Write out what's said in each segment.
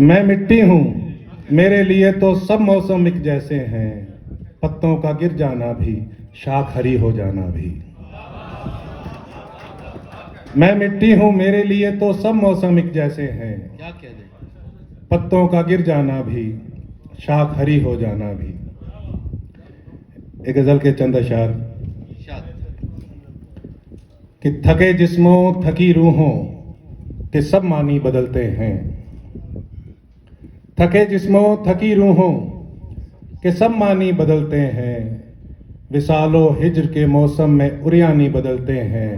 मैं मिट्टी हूँ, मेरे लिए तो सब मौसम एक जैसे हैं। पत्तों का गिर जाना भी, शाख हरी हो जाना भी। मैं मिट्टी हूँ, मेरे लिए तो सब मौसम एक जैसे हैं। क्या कहने। पत्तों का गिर जाना भी, शाख हरी हो जाना भी। एक गजल के चंद अशार कि थके जिस्मों थकी रूहों के सब मानी बदलते हैं। थके जिस्मों थकी रूहों के सब मानी बदलते हैं। विसालो हिज्र के मौसम में उरियानी बदलते हैं।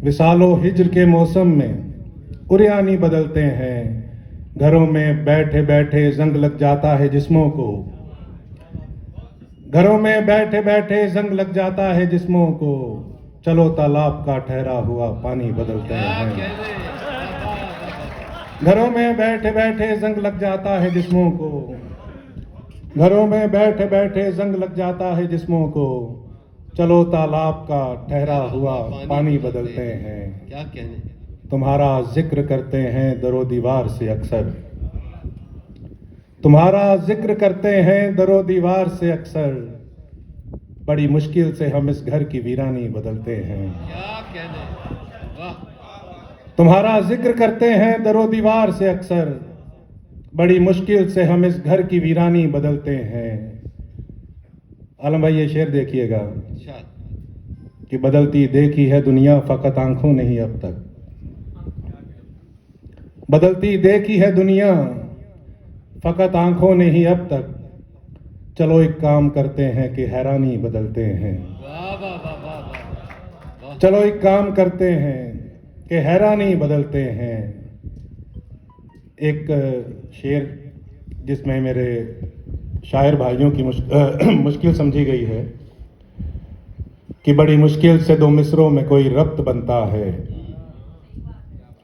विसालो हिज्र के मौसम में उरियानी बदलते हैं। घरों में बैठे बैठे जंग लग जाता है जिस्मों को। घरों में बैठे बैठे जंग लग जाता है जिस्मों को। चलो तालाब का ठहरा हुआ पानी बदलते हैं। घरों में बैठे बैठे जंग लग जाता है जिस्मों को। घरों में बैठे बैठे जंग लग जाता है जिस्मों को। चलो तालाब का ठहरा हुआ पानी बदलते हैं। क्या कहने। तुम्हारा जिक्र करते हैं दरो दीवार से अक्सर। तुम्हारा जिक्र करते हैं दरो दीवार से अक्सर। बड़ी मुश्किल से हम इस घर की वीरानी बदलते हैं। क्या कहने। वाह। तुम्हारा जिक्र करते हैं दरो दीवार से अक्सर। बड़ी मुश्किल से हम इस घर की वीरानी बदलते हैं। आलम भाई ये शेर देखिएगा कि बदलती देखी है दुनिया फकत आंखों नहीं अब तक। बदलती देखी है दुनिया फकत आंखों नहीं अब तक। चलो एक काम करते हैं कि हैरानी बदलते हैं। वाह वाह वाह वाह वाह। चलो एक काम करते हैं कि हैरानी बदलते हैं। एक शेर जिसमें मेरे शायर भाइयों की मुश्किल समझी गई है कि बड़ी मुश्किल से दो मिसरों में कोई रब्त बनता है।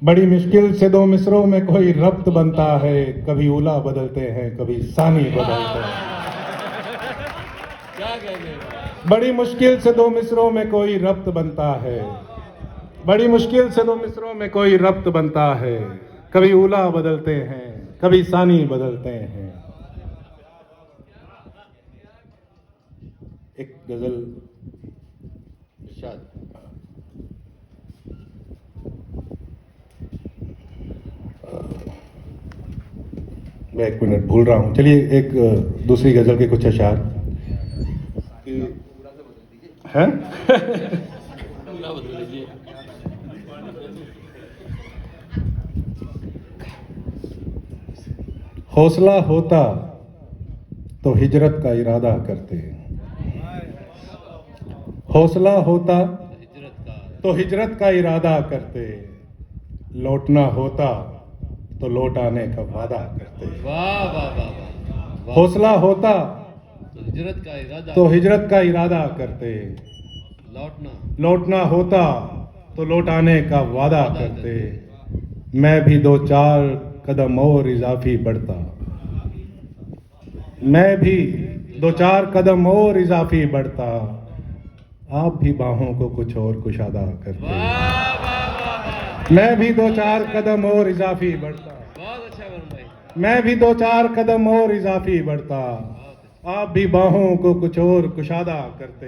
बड़ी मुश्किल से दो मिसरों में कोई रब्त बनता है। कभी उला बदलते हैं, कभी सानी बदलते हैं। क्या कहने। बड़ी मुश्किल से दो मिसरों में कोई रब्त बनता है। बड़ी मुश्किल से दो मिसरों में कोई रब्त बनता है। कभी उला बदलते हैं, कभी सानी बदलते हैं। एक गजल मैं एक मिनट भूल रहा हूं। चलिए एक दूसरी गजल के कुछ अशार हैं। हौसला होता तो हिजरत का इरादा करते। हौसला होता तो हिजरत का इरादा करते। लौटना होता तो लौट आने का वादा करते। वाह वाह वाह। हौसला होता तो हिजरत का इरादा करते। लौटना होता तो लौट आने का वादा करते। मैं भी दो चार कदम और इजाफी बढ़ता। मैं भी दो चार कदम और इजाफी बढ़ता। आप भी बाहों को कुछ और कुशादा करते। मैं भी दो चार कदम और इजाफी बढ़ता। बहुत अच्छा वरुण भाई। मैं भी दो चार कदम और इजाफी बढ़ता। आप भी बाहों को कुछ और कुशादा करते।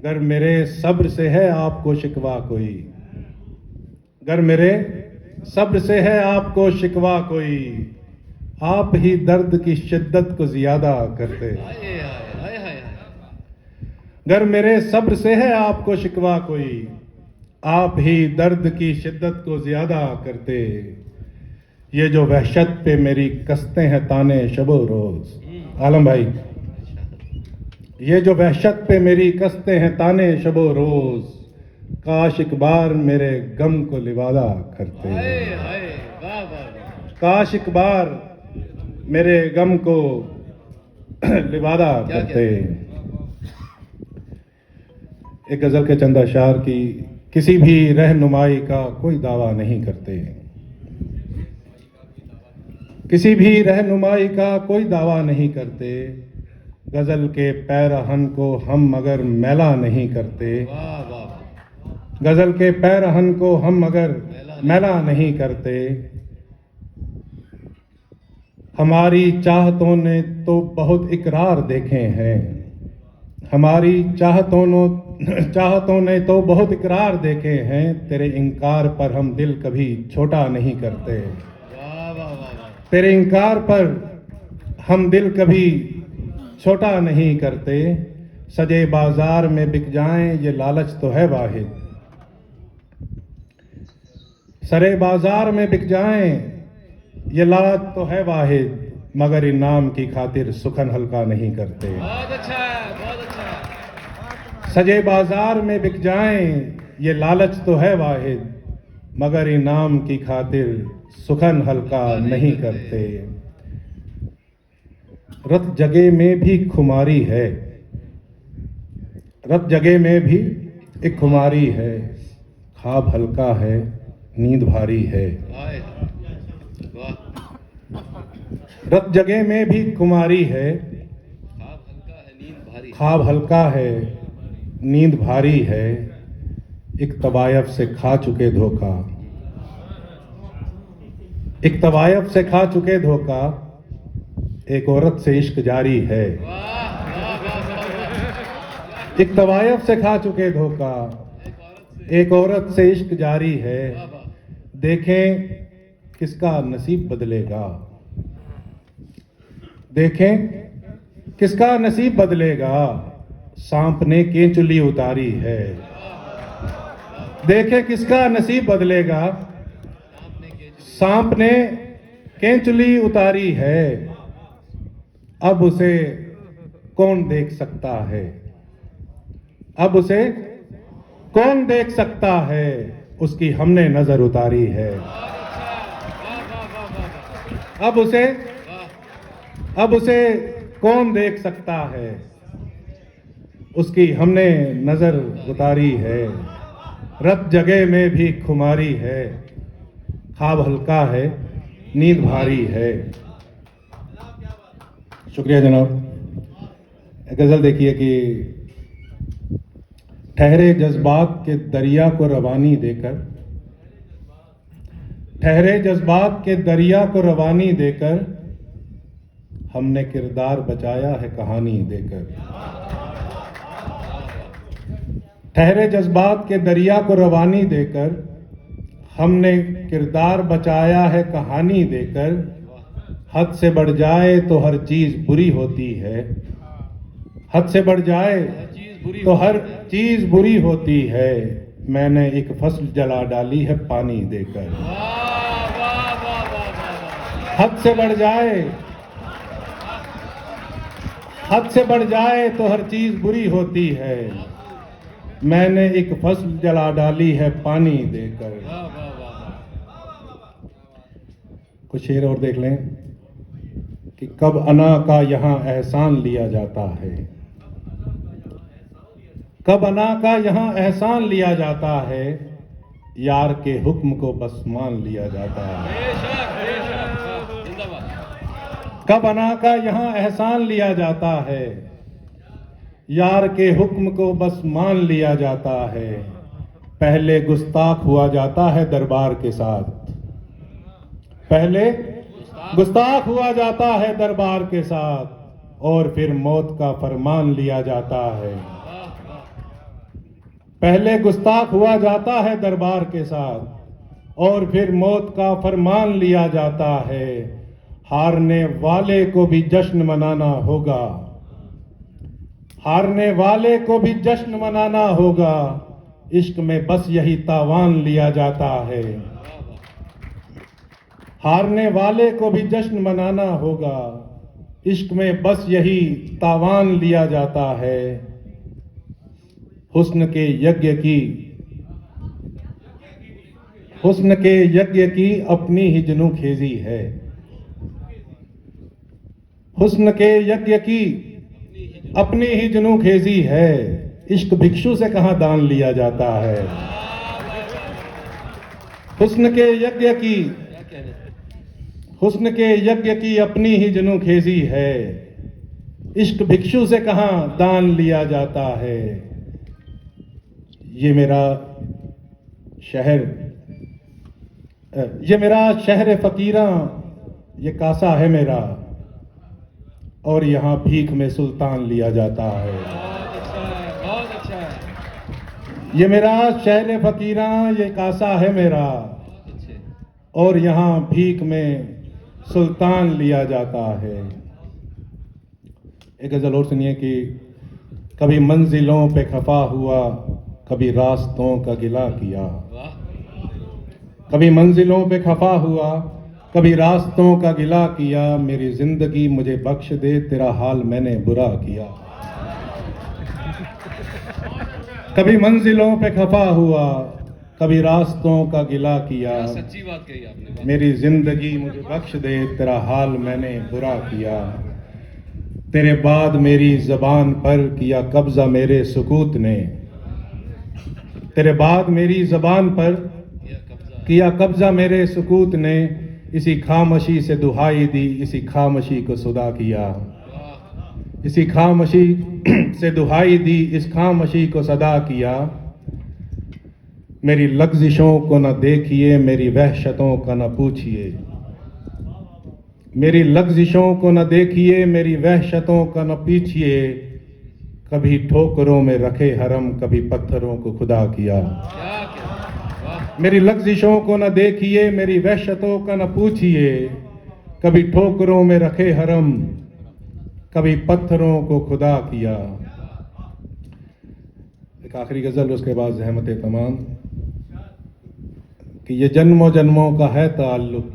गर मेरे सब्र से है आपको शिकवा कोई। गर मेरे सब्र से है आपको शिकवा कोई। आप ही दर्द की शिद्दत को ज्यादा करते। गर मेरे सब्र से है आपको शिकवा कोई। आप ही दर्द की शिद्दत को ज्यादा करते। ये जो वहशत पे मेरी कसते हैं ताने शबो रोज। आलम भाई ये जो वहशत पे मेरी कसते हैं ताने शबो रोज। काश एक बार मेरे गम को लिवादा करते। काश एक बार मेरे गम को लिवादा करते। एक गजल के चंद अशार की किसी भी रहनुमाई का कोई दावा नहीं करते। किसी भी रहनुमाई का कोई दावा नहीं करते। गजल के पैरहन को हम मगर मैला नहीं करते। गजल के पैरहन को हम अगर मैला नहीं करते, हमारी चाहतों ने तो बहुत इकरार देखे हैं, हमारी चाहतों ने तो बहुत इकरार देखे हैं, तेरे इनकार पर हम दिल कभी छोटा नहीं करते, वाह वाह वाह वाह तेरे इनकार पर हम दिल कभी छोटा नहीं करते। सजे बाजार में बिक जाएं ये लालच तो है वाहिद, सरे बाजार में बिक जाएं ये लालच तो है वाहिद, मगर इनाम की खातिर सुखन हल्का नहीं करते। बहुत अच्छा है, बहुत अच्छा है। सजे बाजार में बिक जाएं ये लालच तो है वाहिद, मगर इनाम की खातिर सुखन हल्का नहीं करते। रत जगह में भी खुमारी है, रत जगह में भी एक खुमारी है, ख्वाब हल्का है नींद भारी है। आए, वाह, रत जगह में भी खुमारी है, ख्वाब हल्का है नींद भारी। ख्वाब हल्का है नींद भारी है, एक तवायफ से खा चुके धोखा, एक तवायफ से खा चुके धोखा, एक औरत से इश्क जारी है। वाह वाह वाह वाह, एक तवायफ से खा चुके धोखा, एक औरत से इश्क जारी है। वाह वाह, देखें किसका नसीब बदलेगा, देखें किसका नसीब बदलेगा, सांप ने केंचुली उतारी है। देखें किसका नसीब बदलेगा, आपने के सांप ने केंचुली उतारी है, अब उसे कौन देख सकता है, अब उसे कौन देख सकता है, उसकी हमने नजर उतारी है। अब उसे कौन देख सकता है, उसकी हमने नजर उतारी है। रत जगह में भी खुमारी है, ख्वाब हल्का है नींद भारी है। शुक्रिया जनाब। गजल देखिए कि ठहरे जज्बात के दरिया को रवानी देकर, ठहरे जज्बात के दरिया को रवानी देकर, हमने किरदार बचाया है कहानी देकर। ठहरे जज्बात के दरिया को रवानी देकर, हमने किरदार बचाया है कहानी देकर। हद से बढ़ जाए तो हर चीज बुरी होती है, हद से बढ़ जाए तो हर चीज बुरी होती है, मैंने एक फसल जला डाली है पानी देकर। वाह वाह वाह वाह वाह, हद से बढ़ जाए, हद से बढ़ जाए तो हर चीज बुरी होती है, मैंने एक फसल जला डाली है पानी देकर। वाह वाह वाह, कुछ शेर और देख लें कि कब अना का यहाँ एहसान लिया जाता है, कब अना का यहाँ एहसान लिया जाता है, यार के हुक्म को बस मान लिया जाता है। बेशक जिंदाबाद। कब अना का यहाँ एहसान लिया जाता है, यार के हुक्म को बस मान लिया जाता है। पहले गुस्ताख हुआ जाता है दरबार के साथ, पहले गुस्ताख हुआ जाता है दरबार के साथ, और फिर मौत का फरमान लिया जाता है। पहले गुस्ताख हुआ जाता है दरबार के साथ, और फिर मौत का फरमान लिया जाता है। हारने वाले को भी जश्न मनाना होगा, हारने वाले को भी जश्न मनाना होगा, इश्क में बस यही तावान लिया जाता है। हारने वाले को भी जश्न मनाना होगा, इश्क में बस यही तावान लिया जाता है। हुस्न के यज्ञ की, हुस्न के यज्ञ की अपनी ही जनुखेजी है, हुस्न के यज्ञ की अपनी ही जनुखेजी है। इश्क भिक्षु से कहां दान लिया जाता है। हुस्न के यज्ञ की, क्या कहने, हुस्न के यज्ञ की अपनी ही जनुखेजी है। इश्क भिक्षु से कहां दान लिया जाता है। ये मेरा शहर, ये मेरा शहर फकीरा, ये कासा है मेरा, और यहाँ भीख में सुल्तान लिया जाता है। बहुत अच्छा है, बहुत अच्छा है। ये मेरा शहर फकीरा, ये कासा है मेरा, बहुत अच्छे। और यहाँ भीख में सुल्तान लिया जाता है। एक गजल और सुनिए कि कभी मंजिलों पे खफा हुआ, कभी रास्तों का गिला किया। वाह, कभी मंजिलों पे खफा हुआ, कभी रास्तों का गिला किया। मेरी जिंदगी मुझे बख्श दे, तेरा हाल मैंने बुरा किया। कभी मंजिलों पे खफा हुआ, कभी रास्तों का गिला किया। क्या सच्ची बात कही आपने। वाह। मेरी जिंदगी मुझे बख्श दे, तेरा हाल मैंने बुरा किया। तेरे बाद मेरी जबान पर किया कब्जा मेरे सुकूत ने। तेरे बाद मेरी जबान पर ये कब्जा। किया कब्जा मेरे सुकूत ने। इसी खामोशी से दुहाई दी, इसी खामोशी को सुदा किया। वाह, इसी खामोशी से दुहाई दी, इस खामोशी को सदा किया। मेरी लग्जिशों को न देखिए, मेरी वहशतों का न पूछिए। मेरी लग्जिशों को न देखिए, मेरी वहशतों का न पूछिए। कभी ठोकरों में रखे हरम, कभी पत्थरों को खुदा किया। क्या क्या। वाह, मेरी लग्जिशों को न देखिए, मेरी वहशतों का न पूछिए। कभी ठोकरों में रखे हरम, कभी पत्थरों को खुदा किया। एक आखिरी गजल, उसके बाद ज़हमत तमाम, कि ये जन्मों जन्मों का है ताल्लुक,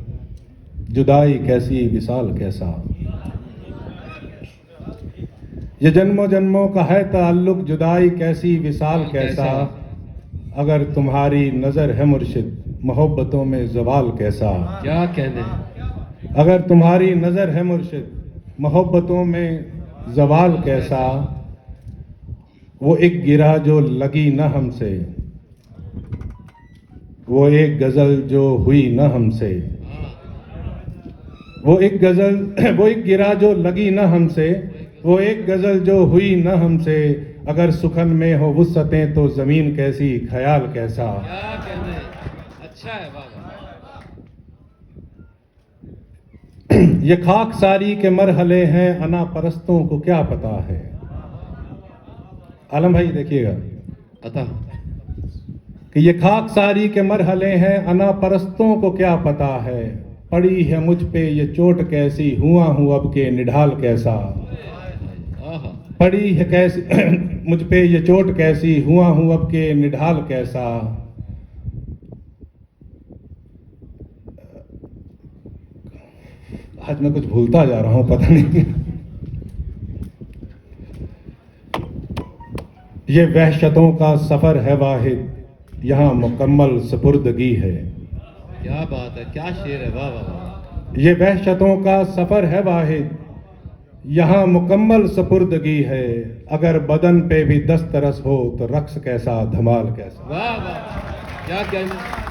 जुदाई कैसी विसाल कैसा। ये जन्मों जन्मों का है ताल्लुक, जुदाई कैसी विसाल कैसा। अगर तुम्हारी नजर है मुर्शिद, मोहब्बतों में जवाल कैसा। क्या कहने। अगर तुम्हारी नजर है मुर्शिद, मोहब्बतों में जवाल कैसा। वो एक गिरा जो लगी न हमसे, वो एक गजल जो हुई न हमसे। वो एक गजल, वो एक गिरा जो लगी न हमसे, वो एक गजल जो हुई न हमसे। अगर सुखन में हो वुस्सतें तो जमीन कैसी, ख्याल कैसा। क्या कहने। अच्छा है। वाह वाह। ये खाक सारी के मरहले हैं, अना परस्तों को क्या पता है। आलम भाई देखिएगा अतः कि ये खाक सारी के मरहले हैं, अना परस्तों को क्या पता है। पड़ी है मुझ पे ये चोट कैसी, हुआ हूं अब के निढाल कैसा। आहा। पड़ी है कैसी मुझ पे ये चोट कैसी, हुआ हूं अब के निढाल कैसा। आज मैं कुछ भूलता जा रहा हूं, पता नहीं। ये वहशतों का सफर है वाहिद, यहाँ मुकम्मल सपुर्दगी है। क्या बात है, क्या शेर है। वाह वाह वाह। ये वहशतों का सफर है वाहिद, यहाँ मुकम्मल सपुर्दगी है। अगर बदन पे भी दस्तरस हो तो रक्स कैसा, धमाल कैसा। वाह वाह, क्या कहने।